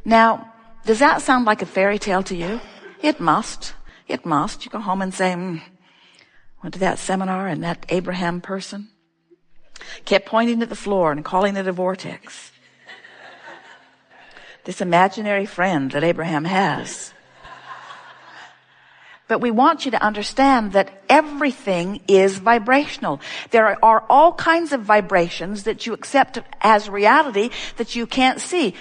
Now, does that sound like a fairy tale to you? It must. It must. You go home and say, went to that seminar and that Abraham person kept pointing at the floor and calling it a vortex. This imaginary friend that Abraham has. But we want you to understand that everything is vibrational. There are all kinds of vibrations that you accept as reality that you can't see.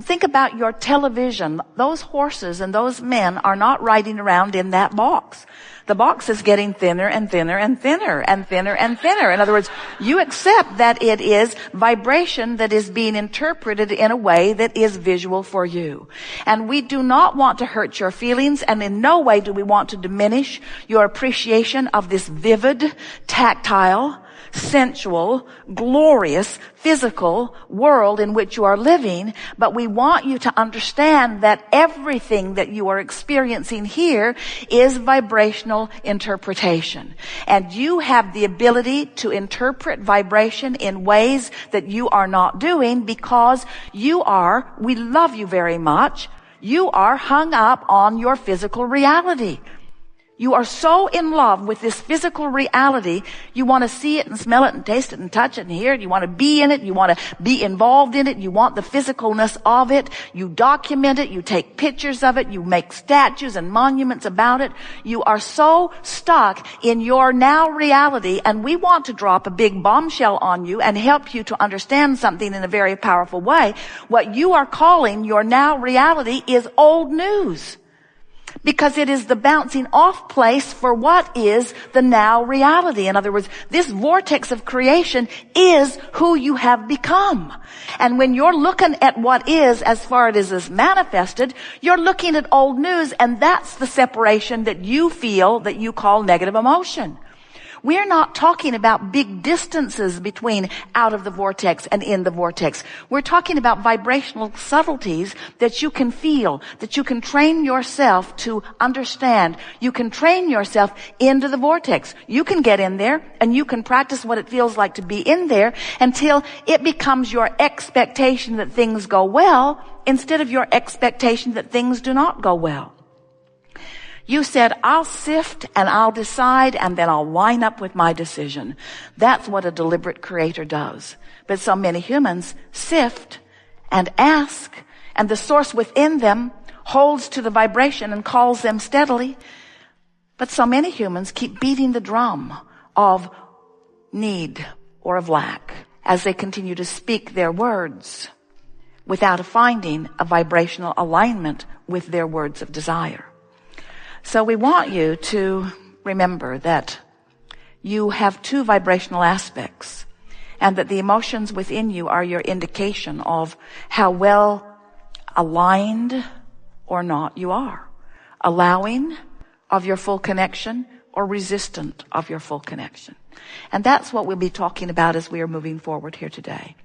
Think about your television. Those horses and those men are not riding around in that box. The box is getting thinner and thinner and thinner and thinner and thinner. In other words, you accept that it is vibration that is being interpreted in a way that is visual for you. And we do not want to hurt your feelings, and in no way do we want to diminish your appreciation of this vivid, tactile, sensual, glorious, physical world in which you are living. But we want you to understand that everything that you are experiencing here is vibrational interpretation. And you have the ability to interpret vibration in ways that you are not doing because we love you very much. You are hung up on your physical reality. You are so in love with this physical reality, you want to see it and smell it and taste it and touch it and hear it. You want to be in it. You want to be involved in it. You want the physicalness of it. You document it. You take pictures of it. You make statues and monuments about it. You are so stuck in your now reality, and we want to drop a big bombshell on you and help you to understand something in a very powerful way. What you are calling your now reality is old news. Because it is the bouncing off place for what is the now reality. In other words, this vortex of creation is who you have become. And when you're looking at what is as far as it is manifested, you're looking at old news, and that's the separation that you feel that you call negative emotion. We're not talking about big distances between out of the vortex and in the vortex. We're talking about vibrational subtleties that you can feel, that you can train yourself to understand. You can train yourself into the vortex. You can get in there and you can practice what it feels like to be in there until it becomes your expectation that things go well instead of your expectation that things do not go well. You said, I'll sift and I'll decide and then I'll line up with my decision. That's what a deliberate creator does. But so many humans sift and ask, and the source within them holds to the vibration and calls them steadily. But so many humans keep beating the drum of need or of lack as they continue to speak their words without finding a vibrational alignment with their words of desire. So we want you to remember that you have two vibrational aspects, and that the emotions within you are your indication of how well aligned or not you are. Allowing of your full connection or resistant of your full connection. And that's what we'll be talking about as we are moving forward here today.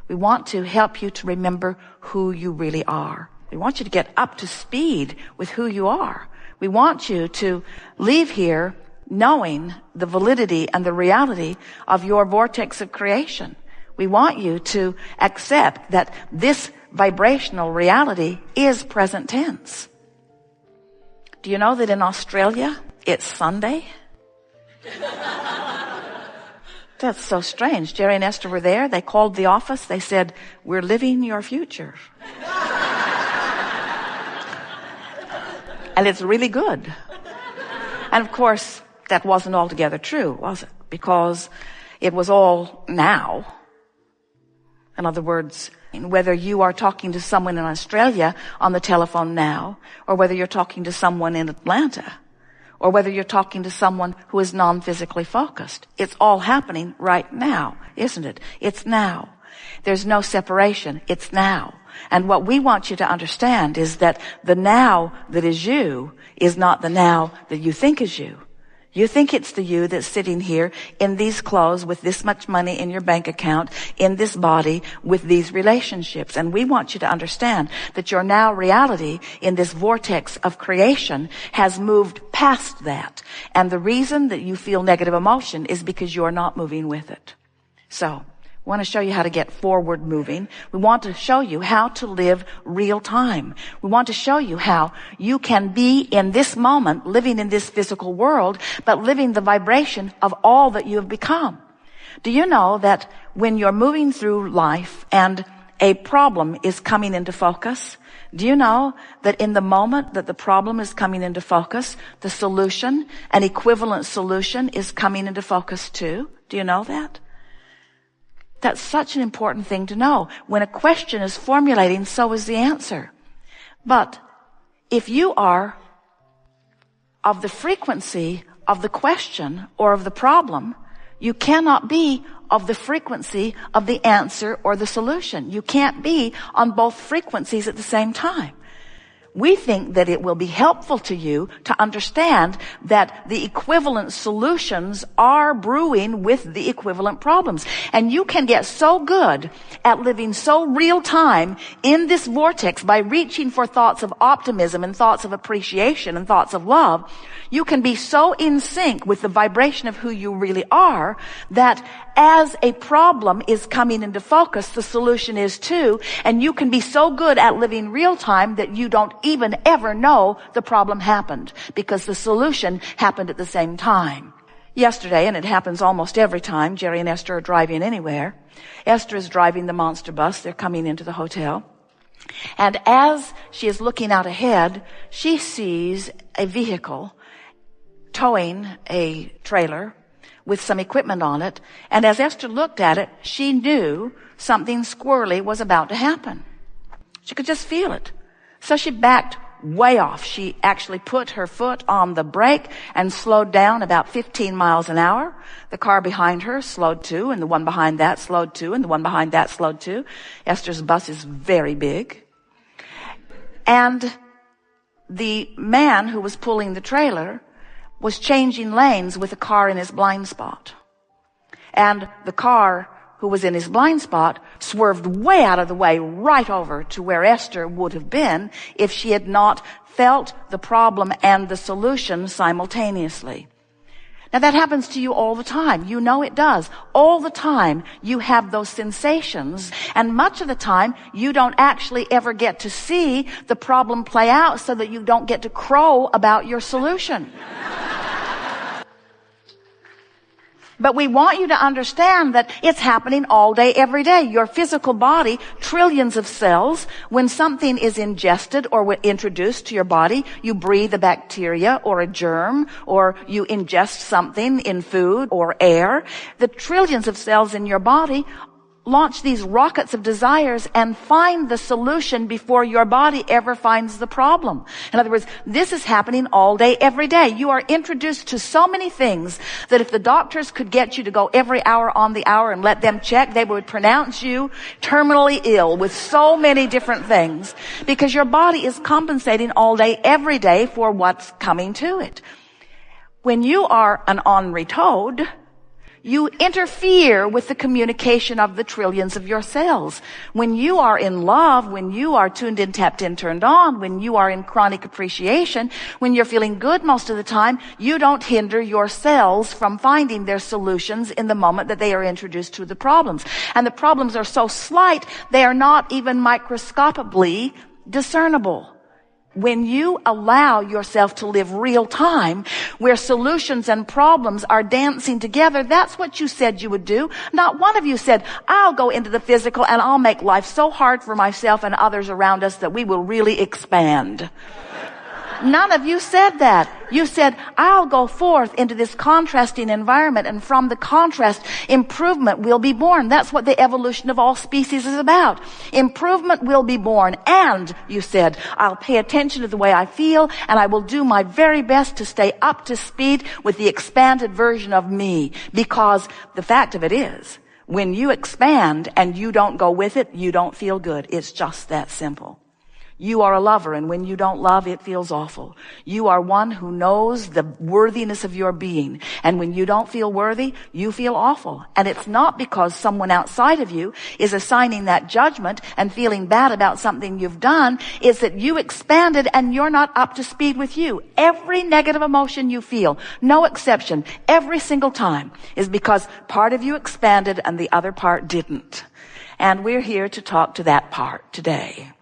We want to help you to remember who you really are. We want you to get up to speed with who you are. We want you to leave here knowing the validity and the reality of your vortex of creation. We want you to accept that this vibrational reality is present tense. Do you know that in Australia, it's Sunday? That's so strange. Jerry and Esther were there. They called the office. They said, we're living your future. And it's really good. And of course, that wasn't altogether true, was it? Because it was all now. In other words, whether you are talking to someone in Australia on the telephone now, or whether you're talking to someone in Atlanta, or whether you're talking to someone who is non-physically focused, it's all happening right now, isn't it? It's now. There's no separation. It's now. And what we want you to understand is that the now that is you is not the now that you think is you. You think it's the you that's sitting here in these clothes with this much money in your bank account, in this body, with these relationships. And we want you to understand that your now reality in this vortex of creation has moved past that. And the reason that you feel negative emotion is because you're not moving with it. So We want to show you how to get forward moving. We want to show you how to live real time. We want to show you how you can be in this moment, living in this physical world, but living the vibration of all that you have become. Do you know that when you're moving through life and a problem is coming into focus, do you know that in the moment that the problem is coming into focus, the solution, an equivalent solution, is coming into focus too? Do you know that? That's such an important thing to know. When a question is formulating, so is the answer. But if you are of the frequency of the question or of the problem, you cannot be of the frequency of the answer or the solution. You can't be on both frequencies at the same time. We think that it will be helpful to you to understand that the equivalent solutions are brewing with the equivalent problems. And you can get so good at living so real time in this vortex by reaching for thoughts of optimism and thoughts of appreciation and thoughts of love. You can be so in sync with the vibration of who you really are that as a problem is coming into focus, the solution is too. And you can be so good at living real time that you don't even ever know the problem happened because the solution happened at the same time. Yesterday, and it happens almost every time, Jerry and Esther are driving anywhere. Esther is driving the monster bus. They're coming into the hotel. And as she is looking out ahead, she sees a vehicle towing a trailer with some equipment on it. And as Esther looked at it, she knew something squirrely was about to happen. She could just feel it. So she backed way off. She actually put her foot on the brake and slowed down about 15 miles an hour. The car behind her slowed too, and the one behind that slowed too, and the one behind that slowed too. Esther's bus is very big. And the man who was pulling the trailer was changing lanes with a car in his blind spot. And the car who was in his blind spot swerved way out of the way right over to where Esther would have been if she had not felt the problem and the solution simultaneously. Now that happens to you all the time. You know it does. All the time you have those sensations, and much of the time you don't actually ever get to see the problem play out so that you don't get to crow about your solution. But we want you to understand that it's happening all day, every day. Your physical body, trillions of cells, when something is ingested or introduced to your body, you breathe a bacteria or a germ, or you ingest something in food or air. The trillions of cells in your body launch these rockets of desires and find the solution before your body ever finds the problem. In other words, this is happening all day, every day. You are introduced to so many things that if the doctors could get you to go every hour on the hour and let them check, they would pronounce you terminally ill with so many different things, because your body is compensating all day, every day for what's coming to it. When you are an ornery toad, you interfere with the communication of the trillions of your cells. When you are in love, when you are tuned in, tapped in, turned on, when you are in chronic appreciation, when you're feeling good most of the time, you don't hinder your cells from finding their solutions in the moment that they are introduced to the problems. And the problems are so slight, they are not even microscopically discernible. When you allow yourself to live real time, where solutions and problems are dancing together, that's what you said you would do. Not one of you said, I'll go into the physical and I'll make life so hard for myself and others around us that we will really expand. None of you said that. You said, I'll go forth into this contrasting environment, and from the contrast, improvement will be born. That's what the evolution of all species is about. Improvement will be born. And, you said, I'll pay attention to the way I feel, and I will do my very best to stay up to speed with the expanded version of me. Because the fact of it is, when you expand and you don't go with it, you don't feel good. It's just that simple. You are a lover, and when you don't love, it feels awful. You are one who knows the worthiness of your being, and when you don't feel worthy, you feel awful. And it's not because someone outside of you is assigning that judgment and feeling bad about something you've done. It's that you expanded and you're not up to speed with you. Every negative emotion you feel, no exception, every single time, is because part of you expanded and the other part didn't. And we're here to talk to that part today.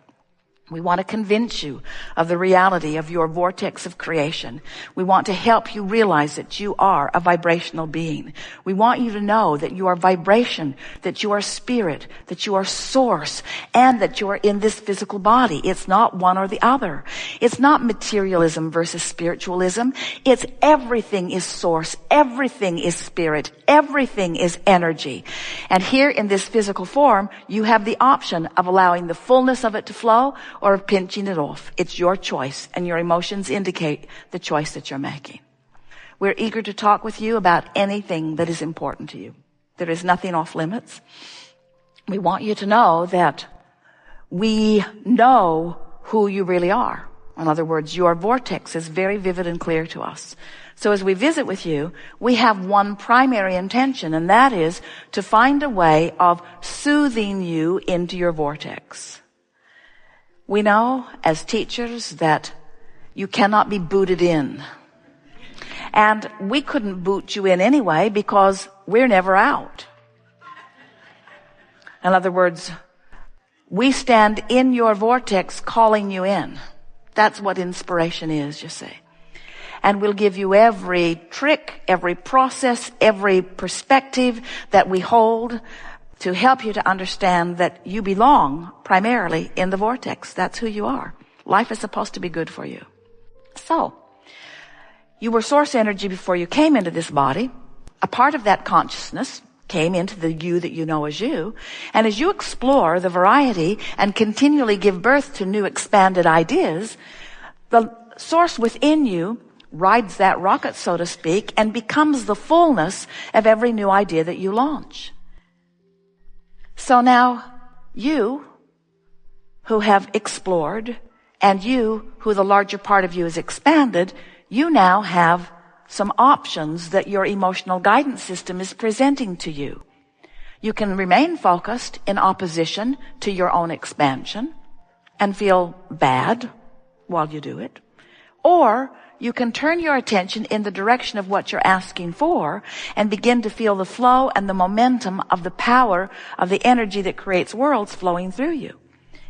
We want to convince you of the reality of your vortex of creation. We want to help you realize that you are a vibrational being. We want you to know that you are vibration, that you are spirit, that you are source, and that you are in this physical body. It's not one or the other. It's not materialism versus spiritualism. It's everything is source, everything is spirit, everything is energy. And here in this physical form, you have the option of allowing the fullness of it to flow or of pinching it off. It's your choice, and your emotions indicate the choice that you're making. We're eager to talk with you about anything that is important to you. There is nothing off limits. We want you to know that we know who you really are. In other words, your vortex is very vivid and clear to us. So as we visit with you, we have one primary intention, and that is to find a way of soothing you into your vortex. We know as teachers that you cannot be booted in. And we couldn't boot you in anyway because we're never out. In other words, we stand in your vortex calling you in. That's what inspiration is, you see. And we'll give you every trick, every process, every perspective that we hold to help you to understand that you belong primarily in the vortex. That's who you are. Life is supposed to be good for you. So, you were source energy before you came into this body. A part of that consciousness came into the you that you know as you. And as you explore the variety and continually give birth to new expanded ideas, the source within you rides that rocket, so to speak, and becomes the fullness of every new idea that you launch. So now, you who have explored, and you who the larger part of you is expanded, you now have some options that your emotional guidance system is presenting to you. You can remain focused in opposition to your own expansion and feel bad while you do it. Or you can turn your attention in the direction of what you're asking for and begin to feel the flow and the momentum of the power of the energy that creates worlds flowing through you.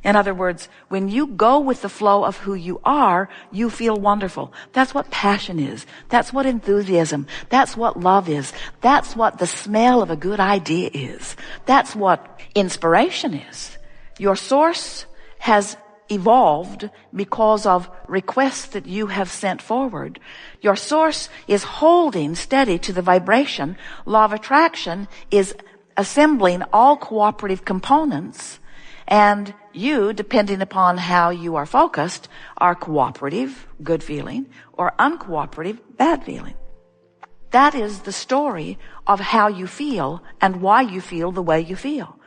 In other words, when you go with the flow of who you are, you feel wonderful. That's what passion is. That's what enthusiasm. That's what love is. That's what the smell of a good idea is. That's what inspiration is. Your source has evolved because of requests that you have sent forward. Your source is holding steady to the vibration. Law of attraction is assembling all cooperative components, and you, depending upon how you are focused, are cooperative, good feeling, or uncooperative, bad feeling. That is the story of how you feel and why you feel the way you feel.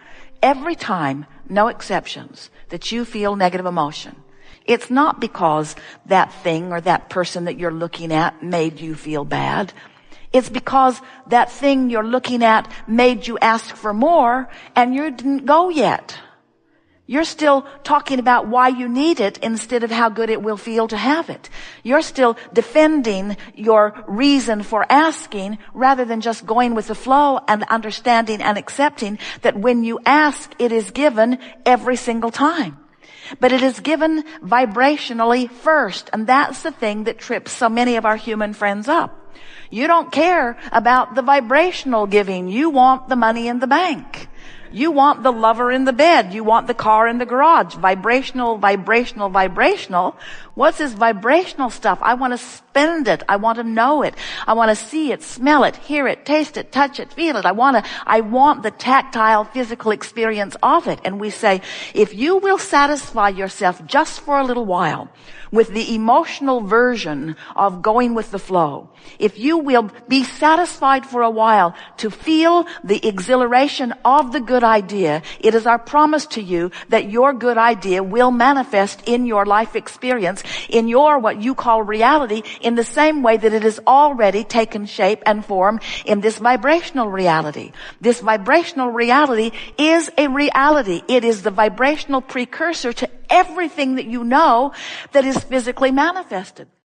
Every time, no exceptions, that you feel negative emotion, it's not because that thing or that person that you're looking at made you feel bad. It's because that thing you're looking at made you ask for more and you didn't go yet. You're still talking about why you need it instead of how good it will feel to have it. You're still defending your reason for asking rather than just going with the flow and understanding and accepting that when you ask, it is given every single time. But it is given vibrationally first, and that's the thing that trips so many of our human friends up. You don't care about the vibrational giving. You want the money in the bank. You want the lover in the bed. You want the car in the garage. Vibrational, vibrational, vibrational. What's this vibrational stuff? I want to spend it. I want to know it. I want to see it, smell it, hear it, taste it, touch it, feel it. I want the tactile, physical experience of it. And we say, if you will satisfy yourself just for a little while with the emotional version of going with the flow, if you will be satisfied for a while to feel the exhilaration of the good good idea, it is our promise to you that your good idea will manifest in your life experience, in your what you call reality, in the same way that it has already taken shape and form in this vibrational reality. This vibrational reality is a reality. It is the vibrational precursor to everything that you know that is physically manifested.